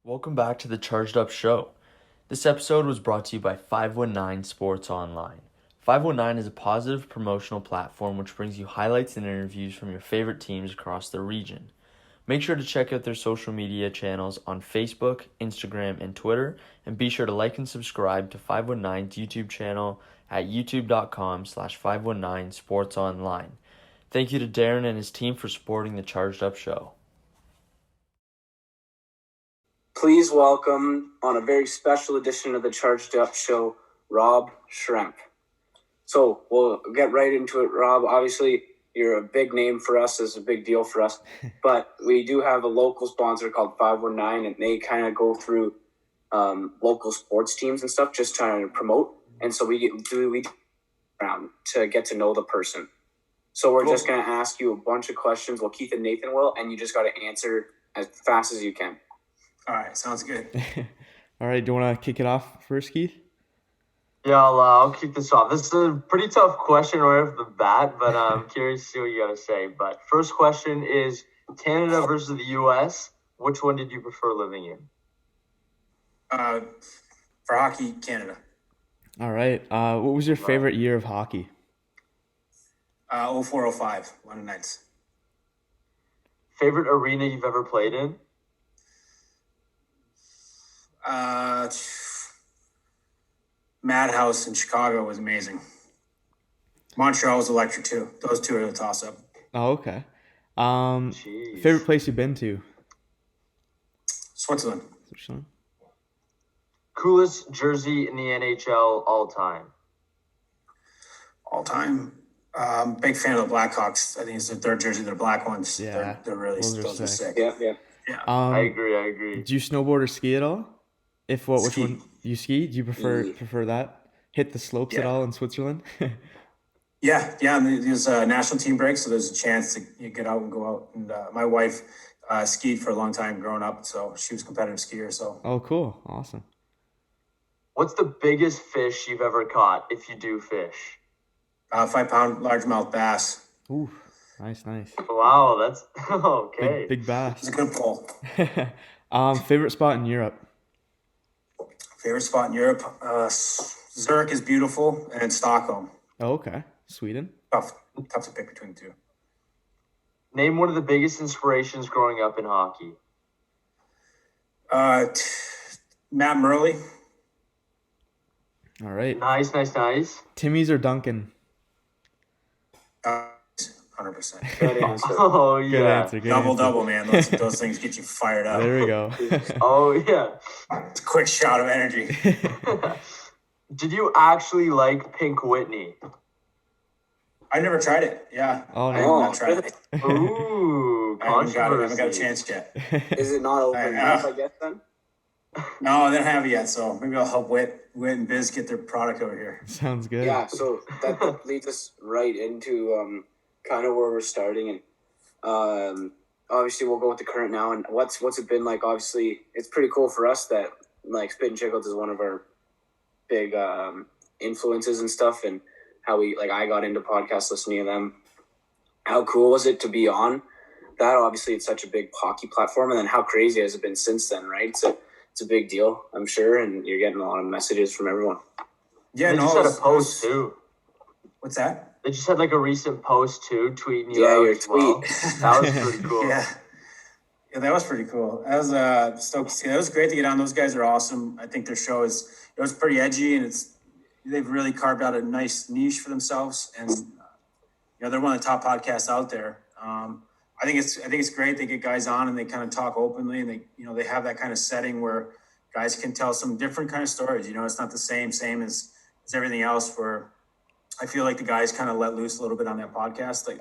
Welcome back to the Charged Up Show. This episode was brought to you by 519 Sports Online. 519 is a positive promotional platform which brings you highlights and interviews from your favorite teams across the region. Make sure to check out their social media channels on Facebook, Instagram, and Twitter, and be sure to like and subscribe to 519's YouTube channel at youtube.com/519 Sports Online. Thank you to Darren and his team for supporting the Charged Up Show. Please welcome, on a very special edition of the Charged Up Show, Rob Schremp. So we'll get right into it, Rob. Obviously, you're a big name for us. It's a big deal for us. But we do have a local sponsor called 519, and they kind of go through local sports teams and stuff, just trying to promote. And so we around to get to know the person. So we're just going to ask you a bunch of questions. Well, Keith and Nathan will, and you just got to answer as fast as you can. All right, sounds good. All right, do you want to kick it off first, Keith? Yeah, I'll kick this off. This is a pretty tough question right off the bat, but I'm curious to see what you got to say. But first question is Canada versus the U.S. Which one did you prefer living in? For hockey, Canada. All right. What was your favorite year of hockey? 04-05, London Knights. Favorite arena you've ever played in? Madhouse in Chicago was amazing. Montreal was electric too. Those two are the toss-up. Oh, okay. Favorite place you've been to? Switzerland. Coolest jersey in the NHL all time? All time. Big fan of the Blackhawks. I think it's their third jersey. They're black ones. Yeah, they're really those are sick. Yeah. I agree. Do you snowboard or ski at all? Which Ski. one you ski? Do you prefer that? Hit the slopes at all in Switzerland? Yeah. And there's a national team break, so there's a chance to get out and go out. And my wife skied for a long time growing up, so she was a competitive skier. So. Oh, cool! Awesome. What's the biggest fish you've ever caught, if you do fish? 5-pound largemouth bass. Ooh, nice. Wow, that's okay. Big bass. It's a good pull. Favorite spot in Europe? Favorite spot in Europe? Zurich is beautiful, and Stockholm. Oh, okay. Sweden. Tough to pick between the two. Name one of the biggest inspirations growing up in hockey. Matt Murley. All right. Nice. Timmy's or Duncan? 100%. Good answer. Oh, yeah. Good answer. Double, man. Those things get you fired up. There we go. Oh, yeah. It's a quick shot of energy. Did you actually like Pink Whitney? I never tried it. Yeah. Oh, I no. have not tried it. Ooh, I haven't got a chance yet. Is it not open enough, I guess, then? No, they don't have it yet, so maybe I'll help Whit and Biz get their product over here. Sounds good. Yeah, so that leads us right into kind of where we're starting. And obviously we'll go with the current now. And what's it been like? Obviously, it's pretty cool for us that, like, Spit and Chicklets is one of our big influences and stuff. And how I got into podcasts listening to them. How cool was it to be on that? Obviously, it's such a big hockey platform. And then how crazy has it been since then, right? So it's a big deal, I'm sure, and you're getting a lot of messages from everyone. Yeah, they just had a post too. What's that? They just had like a recent post too, tweeting you Yeah, out your as well. tweet. That was pretty cool. Yeah, that was pretty cool. That was stoked to see. That was great to get on. Those guys are awesome. I think their show it was pretty edgy, and they've really carved out a nice niche for themselves, and they're one of the top podcasts out there. I think it's great. They get guys on and they kind of talk openly, and they have that kind of setting where guys can tell some different kind of stories. It's not the same as everything else, where I feel like the guys kind of let loose a little bit on that podcast. The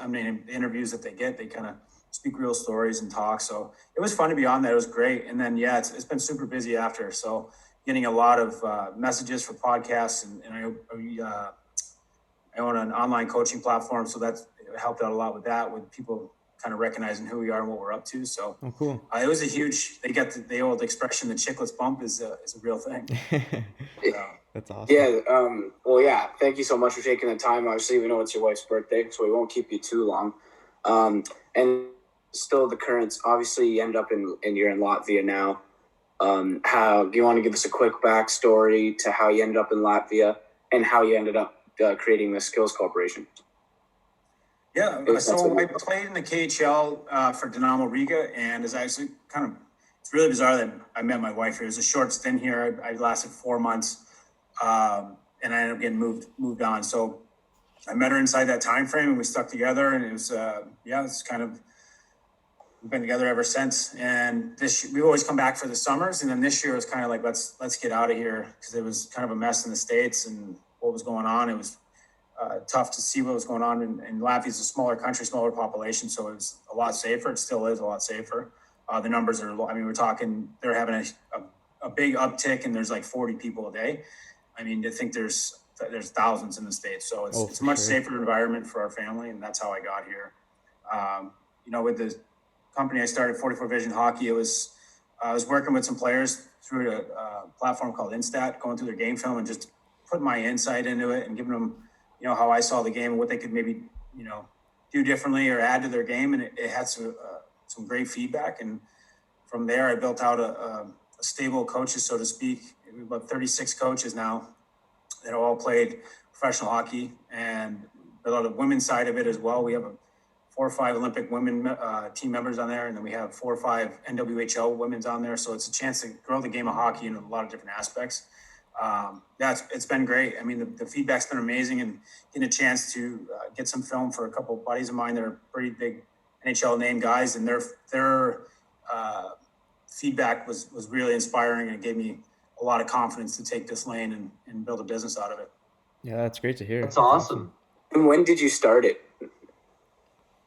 interviews that they get, they kind of speak real stories and talk. So it was fun to be on that. It was great. And then, it's been super busy after. So getting a lot of messages for podcasts, and I own an online coaching platform. So that's helped out a lot with that, with people kind of recognizing who we are and what we're up to. So cool. It was a huge, they got the old expression, the Chicklets bump is a real thing. That's awesome. Yeah. Thank you so much for taking the time. Obviously, we know it's your wife's birthday, so we won't keep you too long. And still the currents, obviously you end up you're in Latvia now. How do you want to give us a quick backstory to how you ended up in Latvia and how you ended up creating the Skills Corporation? Yeah, so I played in the KHL for Dynamo Riga, and it's actually it's really bizarre that I met my wife here. It was a short stint here. I lasted 4 months, and I ended up getting moved on. So I met her inside that time frame, and we stuck together. And it was it's kind of we've been together ever since. And we always come back for the summers, and then this year it was kind of like let's get out of here because it was kind of a mess in the States and what was going on. It was tough to see what was going on. And Latvia is a smaller country, smaller population, so it was a lot safer. It still is a lot safer. The numbers are, we're talking, they're having a big uptick, and there's like 40 people a day. I mean, I think there's thousands in the States. So it's a much safer environment for our family, and that's how I got here. With the company I started, 44 Vision Hockey, I was working with some players through a platform called Instat, going through their game film and just putting my insight into it and giving them, how I saw the game and what they could maybe, do differently or add to their game. And it had some great feedback. And from there, I built out a stable of coaches, so to speak. We have about 36 coaches now that have all played professional hockey, and a lot of women's side of it as well. We have 4 or 5 Olympic women team members on there, and then we have 4 or 5 NWHL women's on there. So it's a chance to grow the game of hockey in a lot of different aspects. It's been great. I mean, the feedback's been amazing, and getting a chance to get some film for a couple of buddies of mine that are pretty big NHL name guys, and their feedback was really inspiring, and it gave me a lot of confidence to take this lane and build a business out of it. Yeah, that's great to hear. That's awesome. And when did you start it?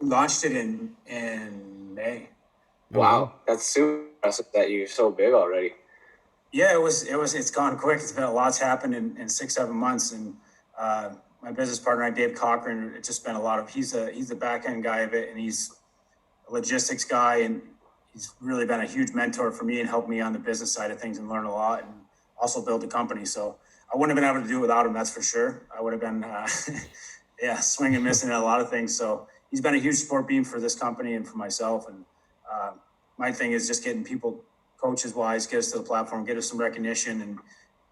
We launched it in May. Wow, that's super impressive that you're so big already. Yeah, it's gone quick. It's been a lot's happened in 6-7 months. And my business partner, Dave Cochran, it's just been a lot of, he's the back end guy of it, and he's a logistics guy, and he's really been a huge mentor for me and helped me on the business side of things and learn a lot and also build a company. So I wouldn't have been able to do it without him, that's for sure. I would have been, swinging and missing at a lot of things. So he's been a huge support beam for this company and for myself. And my thing is just getting people, coaches wise, get us to the platform, get us some recognition, and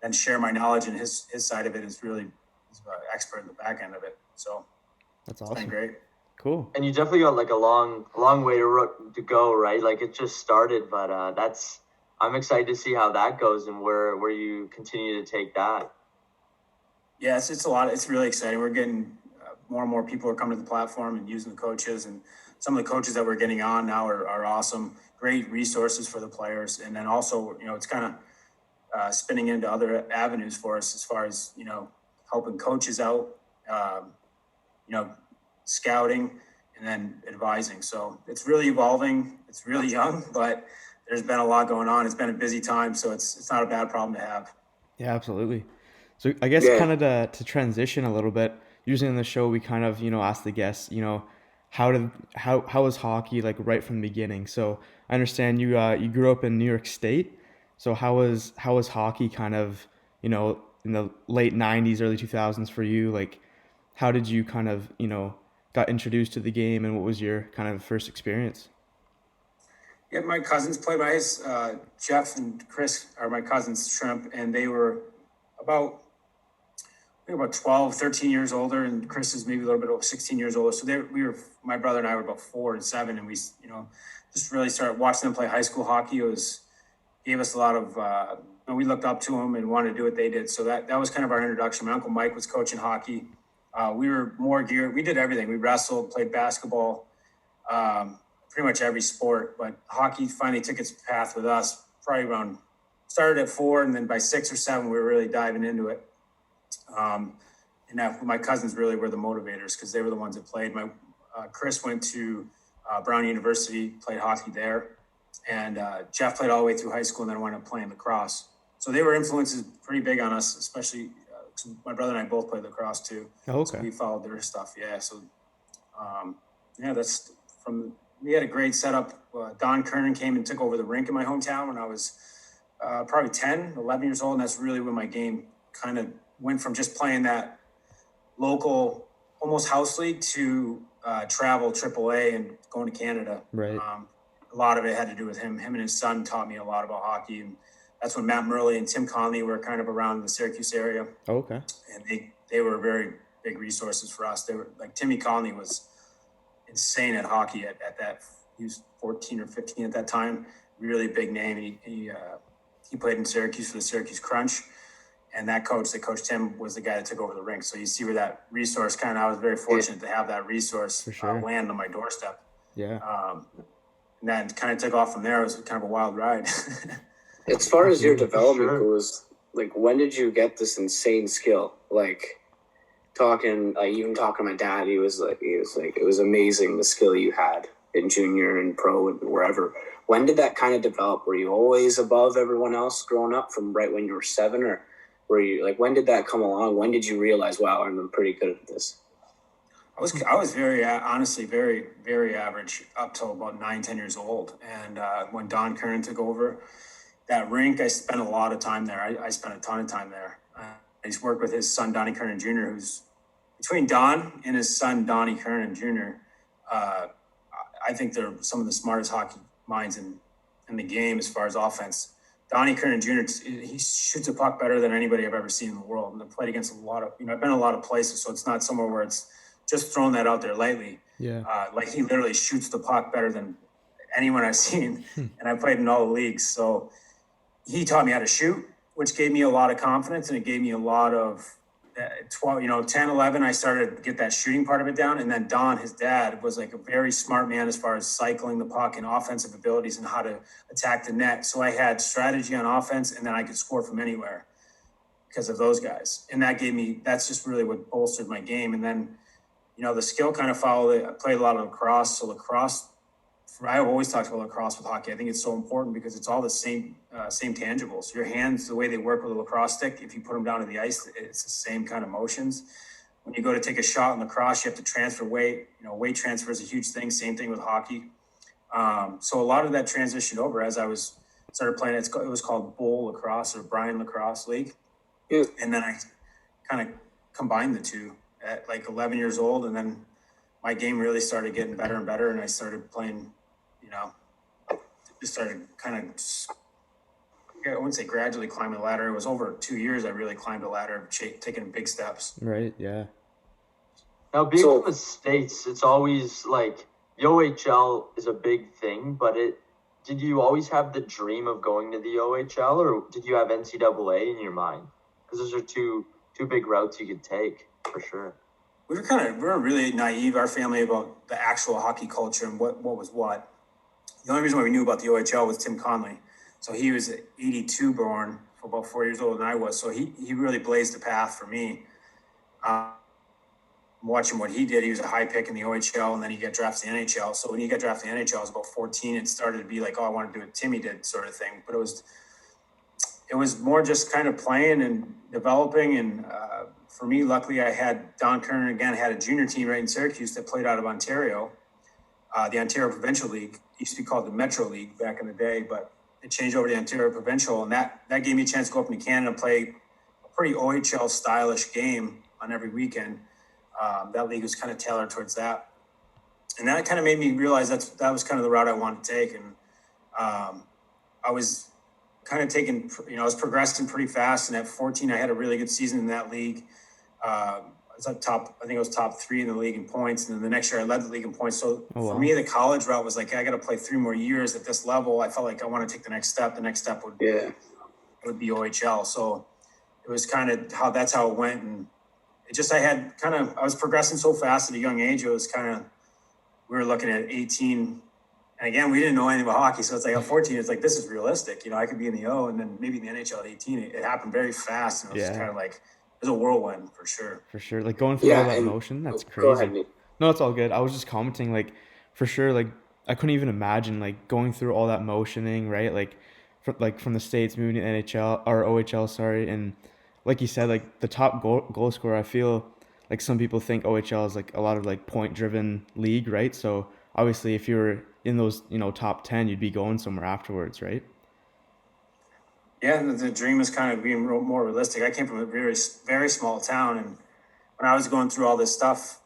then share my knowledge. And his side of it is really, he's an expert in the back end of it. So that's awesome. It's been great. Cool. And you definitely got like a long way to go, right? Like it just started, but I'm excited to see how that goes and where you continue to take that. Yes, it's a lot. It's really exciting. We're getting more and more people are coming to the platform and using the coaches, and some of the coaches that we're getting on now are awesome. Great resources for the players. And then also, it's kind of spinning into other avenues for us as far as, helping coaches out, scouting, and then advising. So it's really evolving. It's really young, but there's been a lot going on. It's been a busy time, so it's not a bad problem to have. Yeah, absolutely. So I guess kind of to transition a little bit, usually in the show we kind of, ask the guests, how was hockey like right from the beginning? So I understand you grew up in New York State. So how was hockey kind of, in the late 90s, early 2000s for you? Like, how did you kind of, got introduced to the game, and what was your kind of first experience? Yeah, my cousins played. Jeff and Chris are my cousins, Schremp, and they were about 12, 13 years older, and Chris is maybe a little bit over 16 years older. So my brother and I were about 4 and 7, and we, just really started watching them play high school hockey. Gave us a lot of, we looked up to them and wanted to do what they did. So that was kind of our introduction. My Uncle Mike was coaching hockey. We were more geared. We did everything. We wrestled, played basketball, pretty much every sport. But hockey finally took its path with us. Probably started at 4, and then by 6 or 7, we were really diving into it. And my cousins really were the motivators because they were the ones that played. Chris went to Brown University, played hockey there, and Jeff played all the way through high school and then went up playing lacrosse. So they were influences pretty big on us, especially my brother and I both played lacrosse too. Oh, okay. So we followed their stuff. Yeah. So, we had a great setup. Don Kernan came and took over the rink in my hometown when I was probably 10, 11 years old. And that's really when my game kind of went from just playing that local, almost house league to travel AAA and going to Canada. Right. a lot of it had to do with him. Him and his son taught me a lot about hockey, and that's when Matt Murley and Tim Conley were kind of around the Syracuse area. Oh, okay. And they were very big resources for us. They were like Timmy Conley was insane at hockey at that. He was 14 or 15 at that time. Really big name. He played in Syracuse for the Syracuse Crunch. And that coach that coached him was the guy that took over the rink. So you see where that resource I was very fortunate to have that resource For sure. land on my doorstep. Yeah. And that kind of took off from there. It was kind of a wild ride. As far as your development Sure. goes, like, when did you get this insane skill? Like, even talking to my dad, he was like, it was amazing the skill you had in junior and pro and wherever. When did that kind of develop? Were you always above everyone else growing up from right when you were 7, or were you like, when did that come along? When did you realize, wow, I'm pretty good at this? I was very, honestly, very, very average up till about 9-10 years old. And when Don Curran took over that rink, I spent a lot of time there. I spent a ton of time there. I just worked with his son, Donnie Curran Jr., who's between Don and his son, Donnie Curran Jr. I think they're some of the smartest hockey minds in the game as far as offense. Donnie Curran Jr., he shoots a puck better than anybody I've ever seen in the world. And I've played against a lot of, I've been in a lot of places, so it's not somewhere where it's just throwing that out there lightly. Yeah. Like he literally shoots the puck better than anyone I've seen. And I played in all the leagues. So he taught me how to shoot, which gave me a lot of confidence, and it gave me a lot of 10, 11, I started to get that shooting part of it down. And then Don, his dad, was like a very smart man as far as cycling the puck and offensive abilities and how to attack the net. So I had strategy on offense, and then I could score from anywhere because of those guys. And that's just really what bolstered my game. And then, the skill kind of followed it. I played a lot of lacrosse. So lacrosse, I've always talked about lacrosse with hockey. I think it's so important because it's all the same tangibles. Your hands, the way they work with a lacrosse stick, if you put them down to the ice, it's the same kind of motions. When you go to take a shot in lacrosse, you have to transfer weight. Weight transfer is a huge thing. Same thing with hockey. So a lot of that transitioned over as I started playing. It was called Bull Lacrosse or Brian Lacrosse League. Yeah. And then I kind of combined the two at like 11 years old. And then my game really started getting better and better. And I started playing, just started kind of, I wouldn't say gradually climbing the ladder. It was over 2 years I really climbed a ladder, taking big steps. Right. Yeah. Now, being from the States, it's always like the OHL is a big thing, but did you always have the dream of going to the OHL, or did you have NCAA in your mind? Because those are two big routes you could take for sure. We were really naive, our family, about the actual hockey culture and what was what. The only reason why we knew about the OHL was Tim Conley. So he was 82 born, for about 4 years older than I was. So he really blazed the path for me. Watching what he did, he was a high pick in the OHL, and then he got drafted to the NHL. So when he got drafted to the NHL, I was about 14. It started to be like, I want to do what Timmy did, sort of thing. But it was more just kind of playing and developing. And for me, luckily, I had Don Kerner again, had a junior team right in Syracuse that played out of Ontario, the Ontario Provincial League. It used to be called the Metro League back in the day, but it changed over to the Ontario Provincial. And that gave me a chance to go up into Canada and play a pretty OHL stylish game on every weekend. That league was kind of tailored towards that. And that kind of made me realize that was kind of the route I wanted to take. And I was kind of I was progressing pretty fast. And at 14, I had a really good season in that league. I think I was top 3 in the league in points. And then the next year I led the league in points. So for me, the college route was like, I got to play 3 more years at this level. I felt like I want to take the next step. The next step would be OHL. So it was kind of that's how it went. And it just, I was progressing so fast at a young age. It was kind of, we were looking at 18. And again, we didn't know anything about hockey. So it's like at 14, it's like, this is realistic. I could be in the O and then maybe in the NHL at 18. It happened very fast. And it was kind of like, it was a whirlwind for sure. For sure. Like going through all that motion, that's crazy. Go ahead, Nate. No, it's all good. I was just commenting, like, for sure, like, I couldn't even imagine, like, going through all that motioning, right? Like, from the States moving to NHL, or OHL, sorry. And like you said, like, the top goal scorer, I feel like some people think OHL is, like, a lot of, like, point-driven league, right? So, obviously, if you're in those, top 10, you'd be going somewhere afterwards, right? Yeah, and the dream is kind of being more realistic. I came from a very, very small town, and when I was going through all this stuff,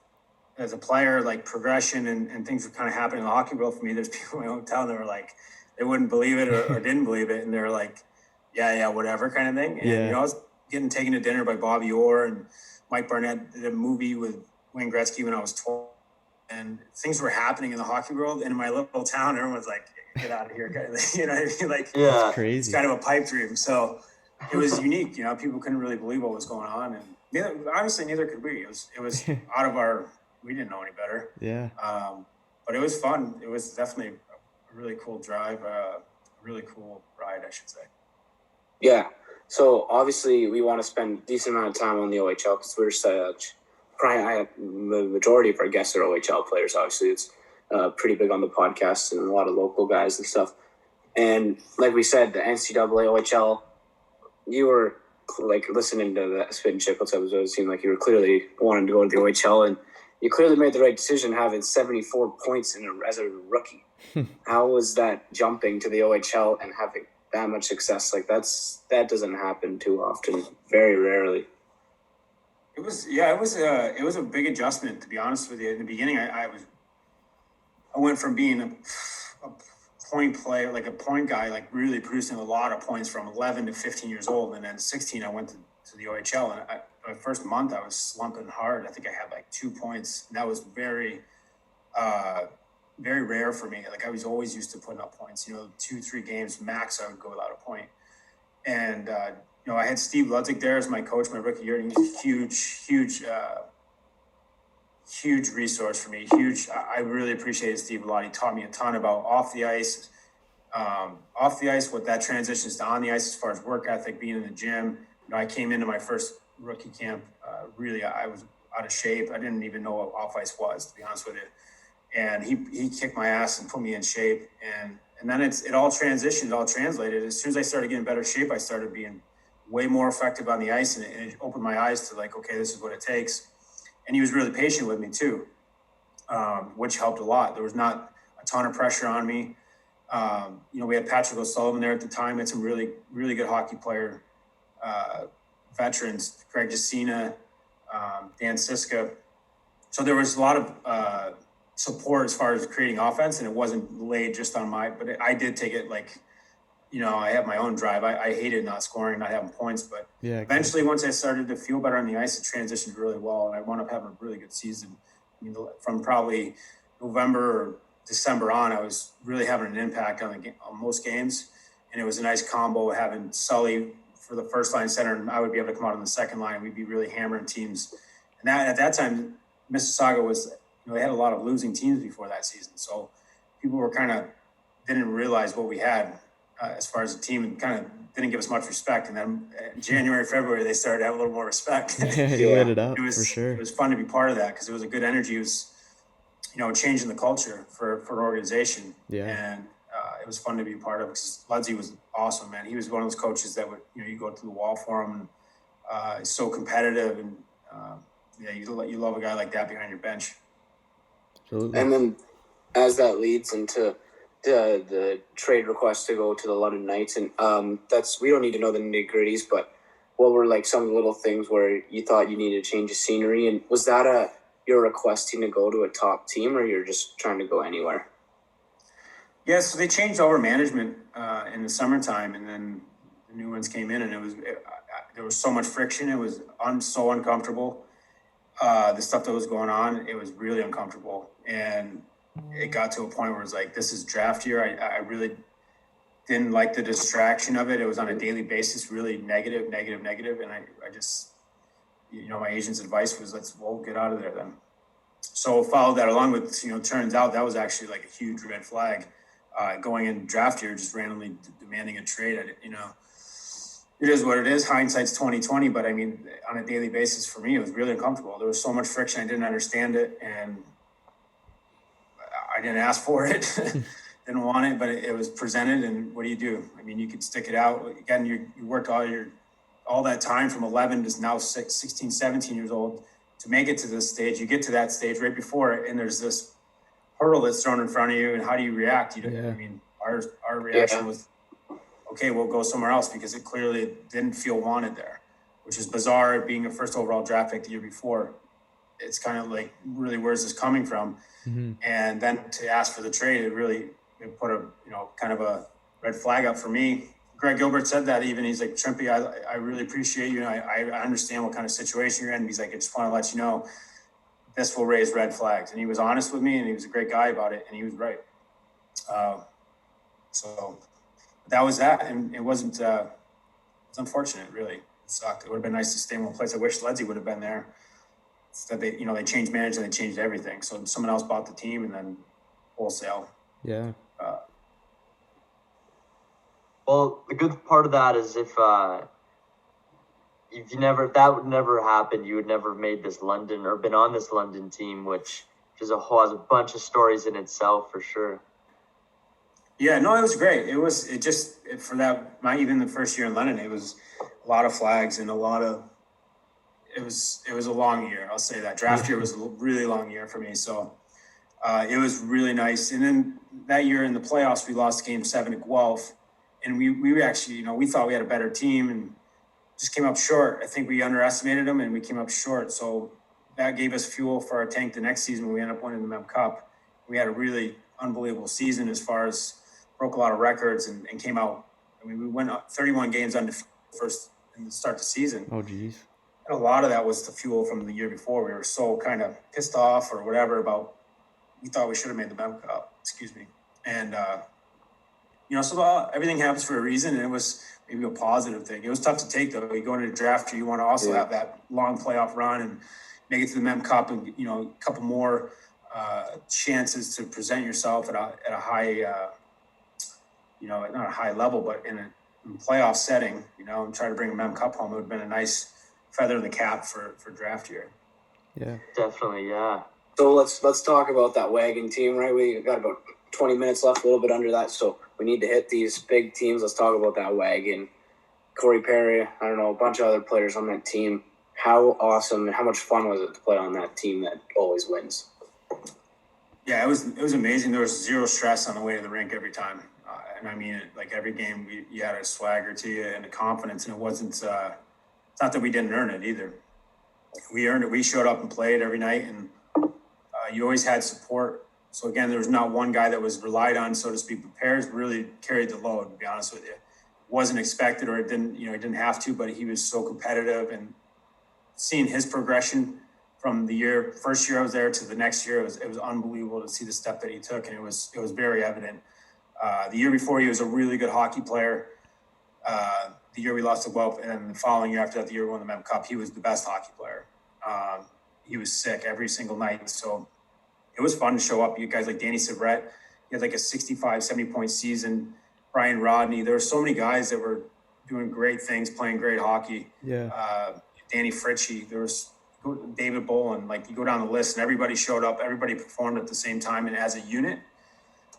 as a player, like progression and things were kind of happening in the hockey world for me. There's people in my hometown that were like, they wouldn't believe it or didn't believe it. And they're like, yeah, whatever kind of thing. And, Yeah. you know, I was getting taken to dinner by Bobby Orr, and Mike Barnett did a movie with Wayne Gretzky when I was 12. And things were happening in the hockey world. And in my little town, everyone was like, get out of here. Kind of thing. You know what I mean? Like, Yeah. it's Crazy. kind of a pipe dream. So it was unique. You know, people couldn't really believe what was going on. And neither could we. It was out of we didn't know any better. Yeah. But it was fun. It was definitely a really cool drive, a really cool ride, I should say. Yeah. So obviously we want to spend a decent amount of time on the OHL because we're such. Probably the majority of our guests are OHL players. Obviously, it's pretty big on the podcast and a lot of local guys and stuff. And like we said, the NCAA OHL, you were like listening to the Spit and Chicklets episode. It seemed like you were clearly wanting to go to the OHL, and you clearly made the right decision having 74 points as a rookie. How was that jumping to the OHL and having that much success? Like that doesn't happen too often, very rarely. It was a big adjustment, to be honest with you. In the beginning, I went from being a point player, like a point guy, like really producing a lot of points from 11 to 15 years old. And then 16, I went to the OHL. And my first month, I was slumping hard. I think I had like 2 points. And that was very, very rare for me. Like I was always used to putting up points, 2-3 games max, I would go without a point. And, I had Steve Ludzik there as my coach my rookie year, and he was a huge resource for me. I really appreciated Steve a lot. He taught me a ton about off the ice, what that transitions to on the ice as far as work ethic, being in the gym. I came into my first rookie camp, I was out of shape. I didn't even know what off ice was, to be honest with you. And he kicked my ass and put me in shape. And then it all transitioned, it all translated. As soon as I started getting better shape, I started being way more effective on the ice, and it opened my eyes to like, okay, this is what it takes. And he was really patient with me too, which helped a lot. There was not a ton of pressure on me. We had Patrick O'Sullivan there at the time. We had some really, really good hockey player veterans, Greg Jacina, Dan Siska. So there was a lot of support as far as creating offense, and it wasn't laid just on but I did take it like, I have my own drive. I hated not scoring, not having points, but eventually once I started to feel better on the ice, it transitioned really well, and I wound up having a really good season. From probably November or December on, I was really having an impact on most games, and it was a nice combo having Sully for the first line center, and I would be able to come out on the second line. We'd be really hammering teams, and at that time, Mississauga was, they had a lot of losing teams before that season, so people were didn't realize what we had. As far as the team, and kind of didn't give us much respect. And then in January, February, they started to have a little more respect. You lit it up, for sure. It was fun to be part of that because it was a good energy. It was, changing the culture for an organization. Yeah. And it was fun to be a part of because Ludsey was awesome, man. He was one of those coaches that would, you go to the wall for him. And he's so competitive. And, you love a guy like that behind your bench. Absolutely. And then as that leads into the trade request to go to the London Knights, and we don't need to know the nitty-gritties, but what were like some little things where you thought you needed to change of scenery, and was that you're requesting to go to a top team, or you're just trying to go anywhere? Yeah, so they changed over management in the summertime, and then the new ones came in, and there was so much friction. It was so uncomfortable. The stuff that was going on, it was really uncomfortable, and it got to a point where it's like, this is draft year. I really didn't like the distraction of it. It was on a daily basis, really negative. And I just, my agent's advice was, get out of there then. So followed that along with, turns out that was actually like a huge red flag going in draft year, just randomly demanding a trade. It is what it is. Hindsight's 20/20, but I mean, on a daily basis for me, it was really uncomfortable. There was so much friction. I didn't understand it. And I didn't ask for it, didn't want it, but it was presented. And what do? I mean, you could stick it out. Again, you worked all that time from 11 to now 16, 17 years old to make it to this stage. You get to that stage right before it, and there's this hurdle that's thrown in front of you. And how do you react? I mean, our reaction was, okay, we'll go somewhere else because it clearly didn't feel wanted there, which is bizarre being a first overall draft pick the year before. it's kind of like, really, where's this coming from? Mm-hmm. And then to ask for the trade, it put a, kind of a red flag up for me. Greg Gilbert said that even. He's like, Shrimpy, I really appreciate you. I understand what kind of situation you're in. He's like, I just want to let you know this will raise red flags. And he was honest with me, and he was a great guy about it, and he was right. So that was that. And it wasn't, it's unfortunate, really. It sucked. It would have been nice to stay in one place. I wish Ledsey would have been there. Instead, they changed management, they changed everything. So someone else bought the team, and then wholesale. Yeah. Well, the good part of that is if that would never happen, you would never have made this London or been on this London team, which has a bunch of stories in itself for sure. Yeah, no, it was great. Even the first year in London, it was a lot of flags and it was a long year. I'll say that. Draft year was a really long year for me. So it was really nice. And then that year in the playoffs, we lost game 7 to Guelph. And we actually, we thought we had a better team and just came up short. I think we underestimated them and we came up short. So that gave us fuel for our tank the next season when we ended up winning the Mem Cup. We had a really unbelievable season as far as broke a lot of records and came out. I mean, we went 31 games undefeated first in the start of the season. Oh, geez. And a lot of that was the fuel from the year before. We were so kind of pissed off or whatever about, we thought we should have made the Mem Cup. Excuse me. And, so everything happens for a reason, and it was maybe a positive thing. It was tough to take, though. You go into the draft, you want to also have that long playoff run and make it to the Mem Cup and, a couple more chances to present yourself at a high, not a high level, but in a playoff setting, and try to bring a Mem Cup home. It would have been a nice feather in the cap for draft year. Yeah. Definitely, yeah. So let's talk about that wagon team, right? We got about 20 minutes left, a little bit under that, so we need to hit these big teams. Let's talk about that wagon. Corey Perry, I don't know, a bunch of other players on that team. How awesome and how much fun was it to play on that team that always wins? Yeah, it was amazing. There was zero stress on the way to the rink every time. And I mean, like every game, you had a swagger to you and a confidence, and it wasn't, it's not that we didn't earn it either. We earned it. We showed up and played every night, and you always had support. So again, there was not one guy that was relied on, so to speak. But Pears really carried the load, to be honest with you. It wasn't expected, or it didn't, he didn't have to, but he was so competitive. And seeing his progression from the first year I was there to the next year, it was unbelievable to see the step that he took, and it was very evident. The year before, he was a really good hockey player. The year we lost to Guelph, and then the following year after that, the year we won the Mem Cup, he was the best hockey player. He was sick every single night, so it was fun to show up. You guys like Danny Sabrett, he had like a 65, 70-point season. Brian Rodney, there were so many guys that were doing great things, playing great hockey. Yeah. Danny Fritchie, there was David Bolin. Like, you go down the list, and everybody showed up. Everybody performed at the same time and as a unit.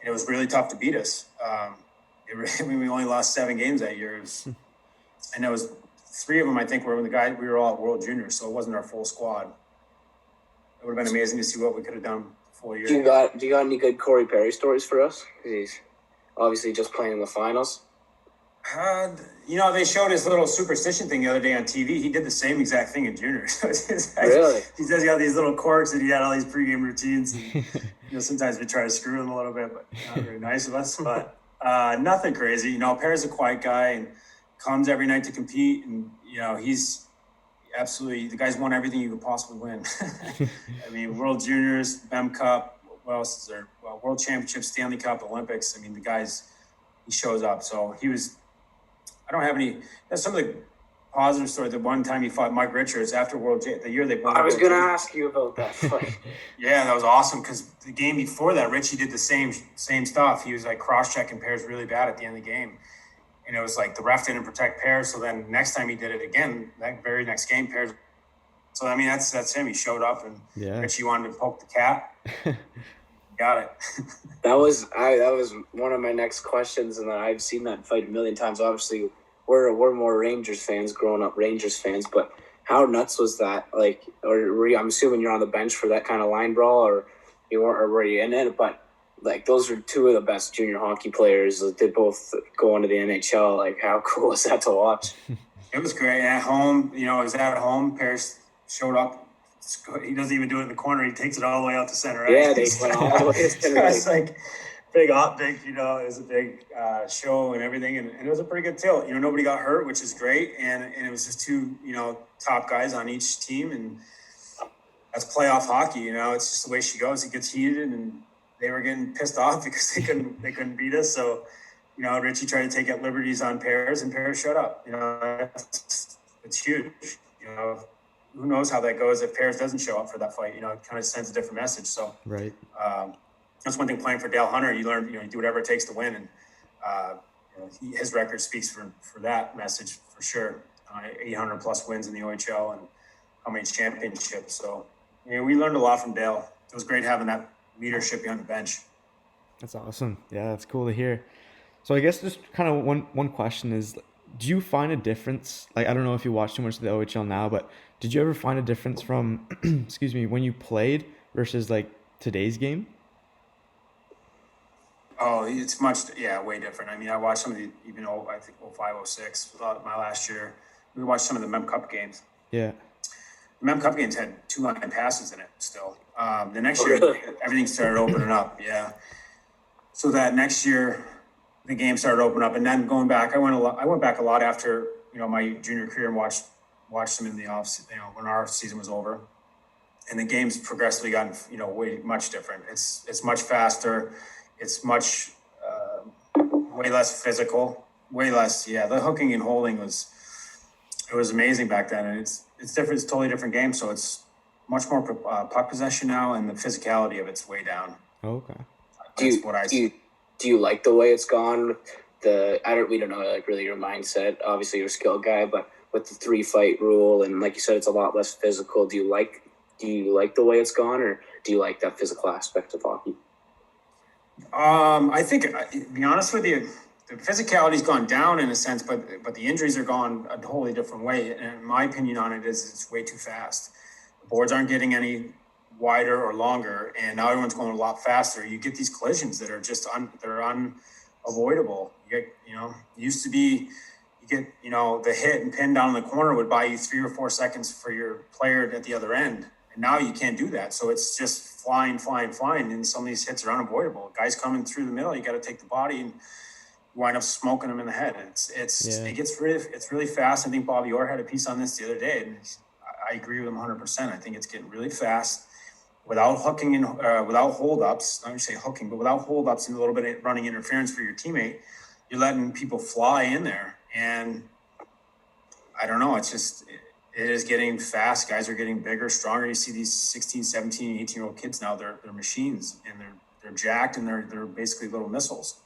And it was really tough to beat us. We only lost 7 games that year. And there was 3 of them, I think, we were all at World Juniors, so it wasn't our full squad. It would have been amazing to see what we could have done the full year. Do you got any good Corey Perry stories for us? Because he's obviously just playing in the finals. They showed his little superstition thing the other day on TV. He did the same exact thing in juniors. Really? He says he had these little quirks and he had all these pregame routines. And, sometimes we try to screw him a little bit, but not very nice of us. But nothing crazy. Perry's a quiet guy and comes every night to compete. And, he's absolutely, the guy's won everything you could possibly win. I mean, World Juniors, Mem Cup, what else is there? Well, World Championship, Stanley Cup, Olympics. I mean, he shows up. So I don't have any. That's some of the positive stories. The one time he fought Mike Richards after the year they won. I was going to ask you about that fight. Yeah, that was awesome because the game before that, Richie did the same stuff. He was like cross-checking Pears really bad at the end of the game. And it was like the ref didn't protect Pears. So then next time he did it again, that very next game, Pears. So, I mean, that's him. He showed up and Richie wanted to poke the cat. Got it. That was one of my next questions, and I've seen that fight a million times. Obviously, we're more Rangers fans, growing up Rangers fans, but how nuts was that? Like, I'm assuming you're on the bench for that kind of line brawl, or you weren't already in it, but like those are 2 of the best junior hockey players. They both go into the NHL. Like, how cool was that to watch? It was great. At home, it was at home. Pears showed up he doesn't even do it in the corner. He takes it all the way out to center. Right? Yeah, they went all the way to center. So it's like big optic, it was a big show and everything. And it was a pretty good tilt. Nobody got hurt, which is great. And it was just two, top guys on each team. And that's playoff hockey, it's just the way she goes. It gets heated, and they were getting pissed off because they couldn't beat us. So, Richie tried to take out liberties on pairs, and pairs shut up. It's huge. Who knows how that goes if pairs doesn't show up for that fight? It kind of sends a different message. So Right. That's one thing playing for Dale Hunter. You learn, you do whatever it takes to win, and his record speaks for that message for sure. 800 plus wins in the OHL and how many championships. So we learned a lot from Dale. It was great having that leadership behind the bench. That's awesome. Yeah, that's cool to hear. So I guess just kind of one question is, do you find a difference? Like, I don't know if you watch too much of the OHL now, but did you ever find a difference from, excuse me, when you played versus like today's game? Oh, it's way different. I mean, I watched some of the, I think 05, 06, my last year. We watched some of the Mem Cup games. Yeah. The Mem Cup games had 2-line passes in it still. The next year, everything started opening up. Yeah. So that next year, the game started opening up, and then going back, I went back a lot after my junior career and watched them in the off, when our season was over, and the game's progressively gotten way much different. It's much faster. It's much way less physical, way less. Yeah, the hooking and holding was amazing back then, and it's different. It's a totally different game. So it's much more puck possession now, and the physicality of it's way down. Okay. Do you like the way it's gone? We don't know, like, really your mindset. Obviously, you're a skilled guy, but with the 3-fight rule, and like you said, it's a lot less physical. Do you like the way it's gone, or do you like that physical aspect of hockey? I think, to be honest with you, the physicality's gone down in a sense, but the injuries are gone a totally different way. And my opinion on it is it's way too fast. The boards aren't getting any wider or longer, and now everyone's going a lot faster. You get these collisions that are just they're unavoidable. You get the hit and pin down in the corner would buy you 3 or 4 seconds for your player at the other end, and now you can't do that. So it's just flying, and some of these hits are unavoidable. Guys coming through the middle, you got to take the body and wind up smoking them in the head. It's really fast. I think Bobby Orr had a piece on this the other day, and I agree with him 100%. I think it's getting really fast. Without hooking and without holdups, I don't say hooking, but without holdups and a little bit of running interference for your teammate, you're letting people fly in there. And I don't know, it is getting fast. Guys are getting bigger, stronger. You see these 16, 17, 18-year-old kids now, they're machines, and they're jacked, and they're basically little missiles.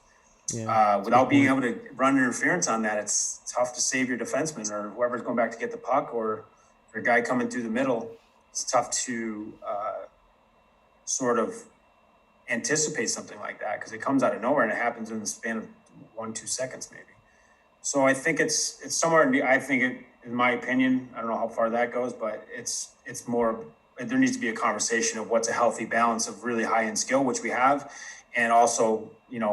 Yeah, without being able to run interference on that, it's tough to save your defenseman or whoever's going back to get the puck, or for a guy coming through the middle, it's tough to sort of anticipate something like that, because it comes out of nowhere and it happens in the span of 1-2 seconds maybe. So I think it's somewhere. In my opinion, I don't know how far that goes, but it's more. There needs to be a conversation of what's a healthy balance of really high end skill, which we have, and also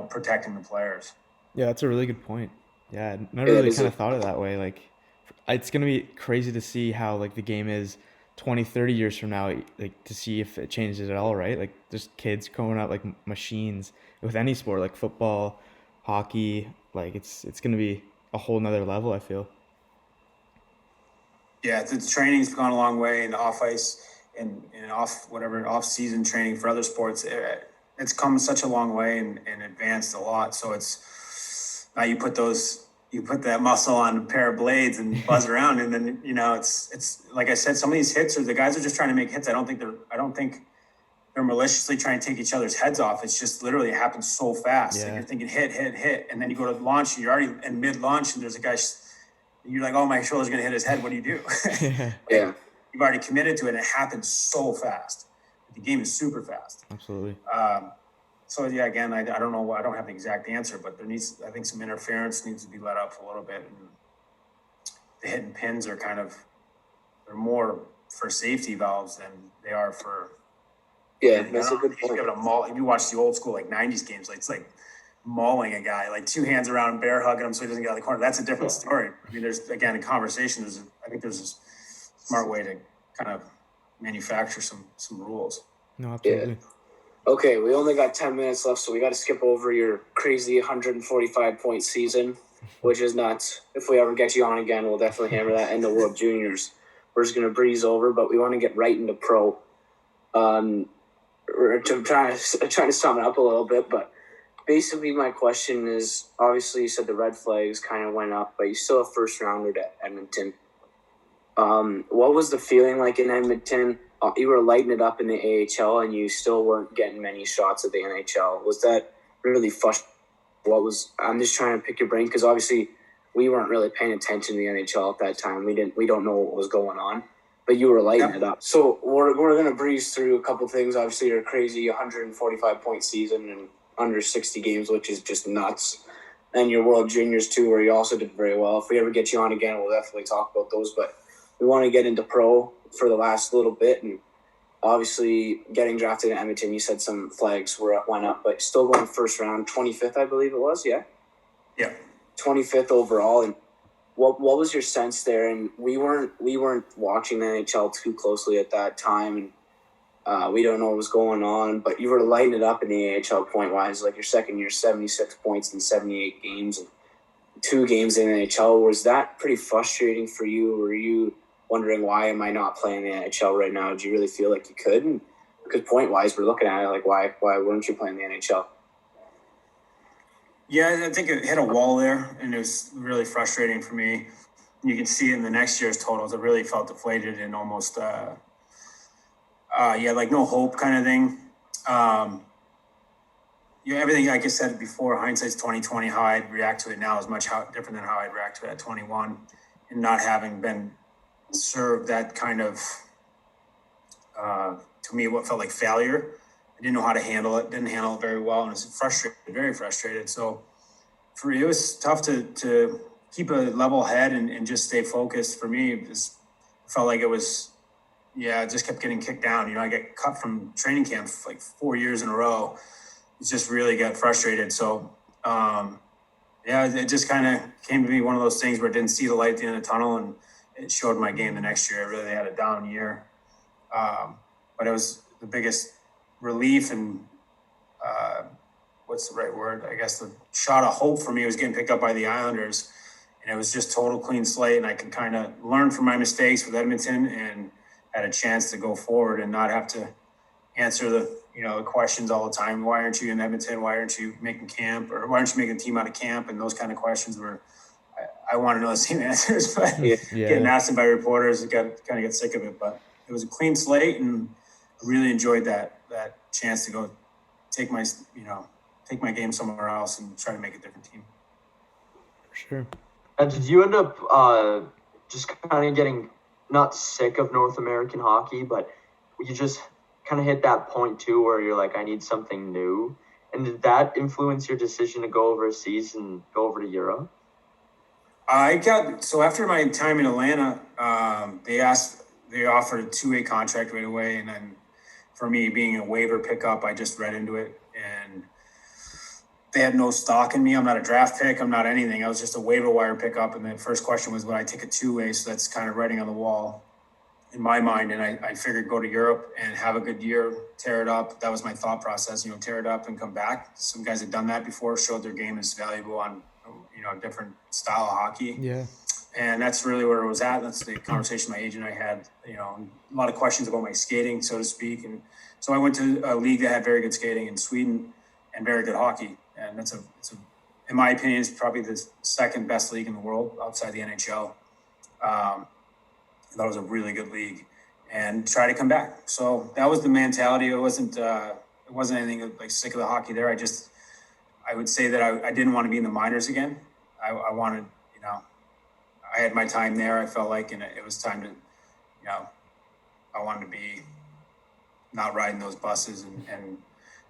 protecting the players. Yeah, that's a really good point. Yeah, I never really kind of thought of it that way. Like, it's gonna be crazy to see how like the game is 20-30 years from now, like to see if it changes at all, right? Like, there's kids growing up like machines with any sport, like football, hockey. Like, it's gonna be a whole nother level, I feel. Yeah, the training's gone a long way, and off ice and off season training for other sports. It's come such a long way and advanced a lot. So it's now you put that muscle on a pair of blades and buzz around, and then it's like I said, some of these hits, or the guys are just trying to make hits. I don't think they're maliciously trying to take each other's heads off. It's just literally it happens so fast. Yeah. Like you're thinking hit, and then you go to launch, and you're already in mid launch, and there's a guy. You're like, oh, my shoulder's gonna hit his head. What do you do? Yeah. You've already committed to it, and it happens so fast. The game is super fast. Absolutely. So yeah, again, I don't know. I don't have the exact answer, but I think some interference needs to be let up a little bit. And the hit and pins are they're more for safety valves than they are for. Yeah, that's a good point. If you watch the old school like '90s games, like it's like mauling a guy, like 2 hands around him, bear hugging him so he doesn't get out of the corner. That's a different story. I mean, there's again a conversation. I think there's a smart way to kind of manufacture some rules. No, absolutely. Okay, we only got 10 minutes left, so we got to skip over your crazy 145-point season, which is nuts. If we ever get you on again, we'll definitely hammer that in the World Juniors. We're just going to breeze over, but we want to get right into pro. We're trying to sum it up a little bit, but basically my question is, obviously you said the red flags kind of went up, but you still have first rounder to Edmonton. What was the feeling like in Edmonton? You were lighting it up in the AHL, and you still weren't getting many shots at the NHL. Was that really frustrating? I'm just trying to pick your brain because obviously we weren't really paying attention to the NHL at that time. We don't know what was going on, but you were lighting it up. So we're gonna breeze through a couple things. Obviously, your crazy 145-point season and under 60 games, which is just nuts. And your World Juniors too, where you also did very well. If we ever get you on again, we'll definitely talk about those. But we want to get into pro for the last little bit, and obviously getting drafted in Edmonton, you said some flags went up, but still going first round, 25th, I believe it was, yeah? Yeah. 25th overall, and what was your sense there? And we weren't watching the NHL too closely at that time, and we don't know what was going on, but you were lighting it up in the AHL point-wise, like your second year, 76 points in 78 games, and 2 games in the NHL. Was that pretty frustrating for you? Were you wondering, why am I not playing the NHL right now? Do you really feel like you could? And because point-wise, we're looking at it like, why weren't you playing the NHL? Yeah, I think it hit a wall there, and it was really frustrating for me. You can see it in the next year's totals. I really felt deflated and almost, like no hope kind of thing. Everything, like I said before, hindsight's 20/20. How I'd react to it now is much different than how I'd react to it at 21, and not having been served that kind of, to me, what felt like failure. I didn't know how to handle it, didn't handle it very well, and was frustrated, very frustrated. So it was tough to keep a level head and just stay focused. For me, it just felt like it was, it just kept getting kicked down. I get cut from training camp like 4 years in a row. It just really got frustrated. So, it just kind of came to be one of those things where I didn't see the light at the end of the tunnel, and it showed my game the next year. I really had a down year. But it was the biggest relief and, what's the right word? I guess the shot of hope for me was getting picked up by the Islanders. And it was just total clean slate, and I could kind of learn from my mistakes with Edmonton and had a chance to go forward and not have to answer the questions all the time. Why aren't you in Edmonton? Why aren't you making camp? Or why aren't you making a team out of camp? And those kind of questions were, I want to know the same answers, but getting asked them by reporters, kind of get sick of it. But it was a clean slate, and I really enjoyed that chance to go take my game somewhere else and try to make a different team. For sure. And did you end up just kind of getting not sick of North American hockey, but you just kind of hit that point too where you're like, I need something new? And did that influence your decision to go overseas and go over to Europe? So after my time in Atlanta, they offered a 2-way contract right away. And then for me, being a waiver pickup, I just read into it, and they had no stock in me. I'm not a draft pick. I'm not anything. I was just a waiver wire pickup. And the first question was, would I take a 2-way? So that's kind of writing on the wall in my mind. And I figured go to Europe and have a good year, tear it up. That was my thought process, tear it up and come back. Some guys had done that before, showed their game is valuable on, a different style of hockey. Yeah. And that's really where it was at. That's the conversation my agent and I had, a lot of questions about my skating, so to speak. And so I went to a league that had very good skating in Sweden and very good hockey. And it's in my opinion, it's probably the second best league in the world outside the NHL. I thought it was a really good league, and try to come back. So that was the mentality. It wasn't anything like sick of the hockey there. I would say that I didn't want to be in the minors again. I wanted, I had my time there, I felt like, and it was time to, I wanted to be not riding those buses and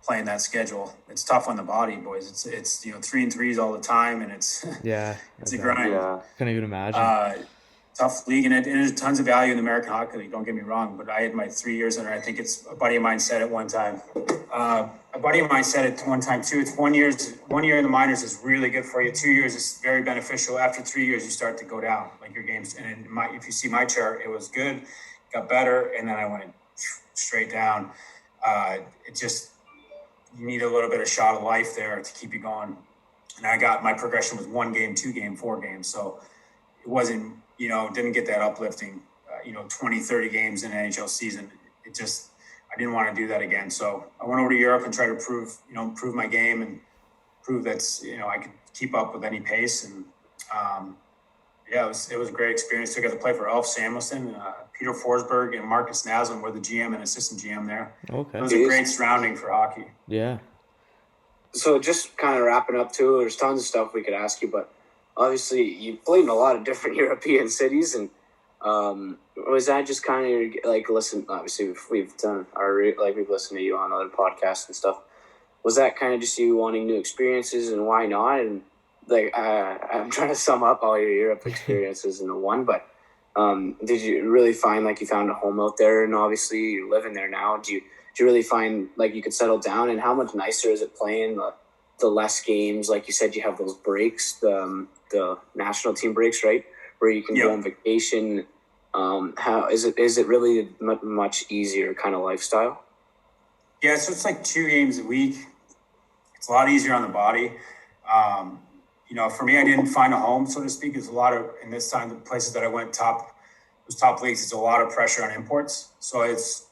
playing that schedule. It's tough on the body, boys. It's 3 and 3s all the time, and it's it's a grind. Yeah. Can't even imagine. Tough league, and there's tons of value in the American Hockey League. Don't get me wrong, but I had my 3 years in it. I think it's a buddy of mine said it one time. A buddy of mine said it one time too. It's 1 year in the minors is really good for you. 2 years is very beneficial. After 3 years, you start to go down, like your games. And if you see my chart, it was good, got better, and then I went straight down. It just, you need a little bit of shot of life there to keep you going. And I got, my progression was 1 game, 2 game, 4 games. So it wasn't, didn't get that uplifting, 20, 30 games in an NHL season. It just, I didn't want to do that again. So I went over to Europe and tried to prove my game and prove that's, I could keep up with any pace. And it was a great experience. I got to play for Elf Samuelson, Peter Forsberg, and Marcus Naslin were the GM and assistant GM there. Okay. It was a great surrounding for hockey. Yeah. So just kind of wrapping up too, there's tons of stuff we could ask you, but obviously you played in a lot of different European cities, and was that just kind of like, listen, obviously we've done we've listened to you on other podcasts and stuff. Was that kind of just you wanting new experiences, and why not? And like, I'm trying to sum up all your Europe experiences into one, but did you really find like you found a home out there? And obviously you're living there now. Do you really find like you could settle down? And how much nicer is it playing the less games? Like you said, you have those breaks, the national team breaks, right? Where you can go on vacation. How is it really much easier kind of lifestyle? Yeah, so it's like 2 games a week. It's a lot easier on the body. For me, I didn't find a home, so to speak. There's a lot of, in this time, the places that I went those top leagues, it's a lot of pressure on imports. So it's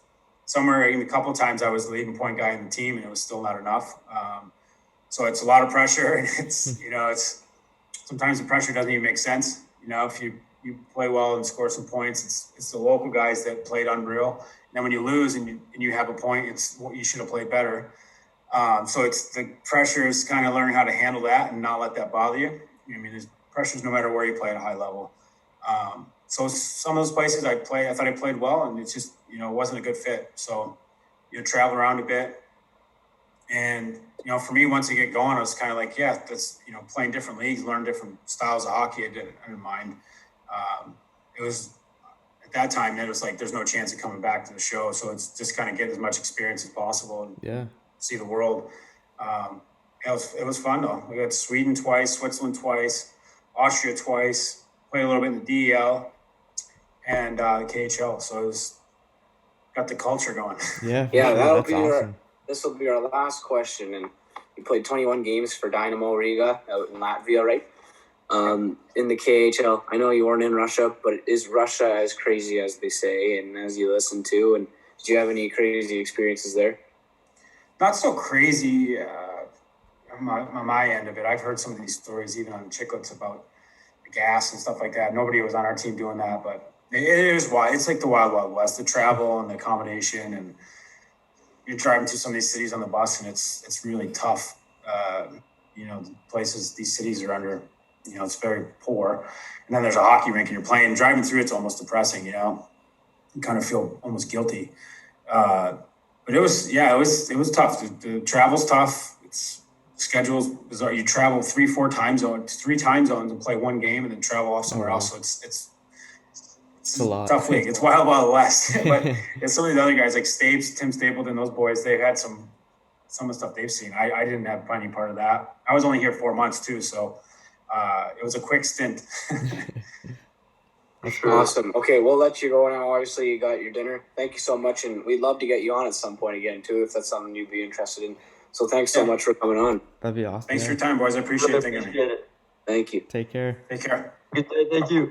somewhere, even a couple of times I was the leading point guy in the team and it was still not enough. So it's a lot of pressure, and it's sometimes the pressure doesn't even make sense. If you play well and score some points, it's the local guys that played unreal. And then when you lose and you have a point, it's what you should have played better. So it's the pressure is kind of learning how to handle that and not let that bother you. There's pressures no matter where you play at a high level. So some of those places I thought I played well, and it's just, it wasn't a good fit. So, travel around a bit. And, for me, once I get going, I was kind of like, yeah, that's, playing different leagues, learn different styles of hockey. I didn't mind. It was, at that time, it was like, there's no chance of coming back to the show. So it's just kind of get as much experience as possible and see the world. It was fun though. We got Sweden twice, Switzerland twice, Austria twice, played a little bit in the DEL and the KHL. So it was, got the culture going. Yeah. That's That's awesome. This will be our last question. And you played 21 games for Dynamo Riga out in Latvia, right? In the KHL. I know you weren't in Russia, but is Russia as crazy as they say and as you listen to? And did you have any crazy experiences there? Not so crazy on my end of it. I've heard some of these stories even on Chicklets about the gas and stuff like that. Nobody was on our team doing that, but it is wild. It's like the wild, wild west, the travel and the accommodation, and you're driving to some of these cities on the bus, and it's really tough. The places, these cities are under, it's very poor. And then there's a hockey rink and you're playing, driving through, it's almost depressing, you kind of feel almost guilty. But it was tough. The travel's tough. It's schedules bizarre. You travel 3 time zones and play 1 game and then travel off somewhere else. So it's a lot. Tough league. It's wild, wild west. But it's some of the other guys like Tim Stapleton, those boys, they've had some of the stuff they've seen. I didn't have any part of that. I was only here 4 months too, so it was a quick stint. Awesome. Okay, we'll let you go now. Obviously, you got your dinner. Thank you so much, and we'd love to get you on at some point again too, if that's something you'd be interested in. So thanks so much for coming on. That'd be awesome. Thanks for your time, boys. I appreciate it. Thank you. Take care. Take care. Good day. Thank you.